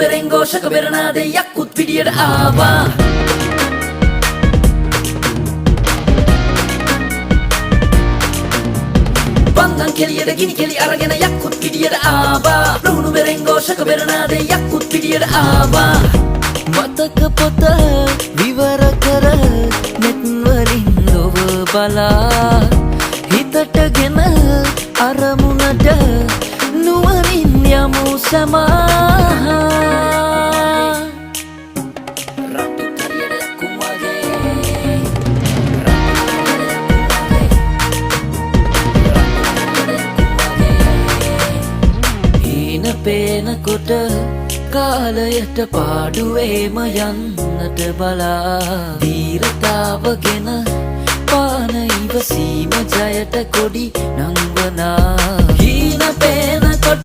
බෙරෙන් ഘോഷක බෙරනාදයක් උත් පිටියට ආවා බංගන් කෙලියට ගිනි කෙලි අරගෙන යක්කුත් පිටියට ආවා රුහුණු බෙරෙන් ഘോഷක බෙරනාදයක් උත් පිටියට ආවා මතක පොත විවර කර net වලින් ඔබ බලා හිතටගෙන අරමුණට නුවණින් යමු සමා පේනකොට කාලයට පාඩුවේම යන්නට බලා දීරතාවගෙන පාන ඉවසීම ජයට කොඩි නංවනා හීන පේන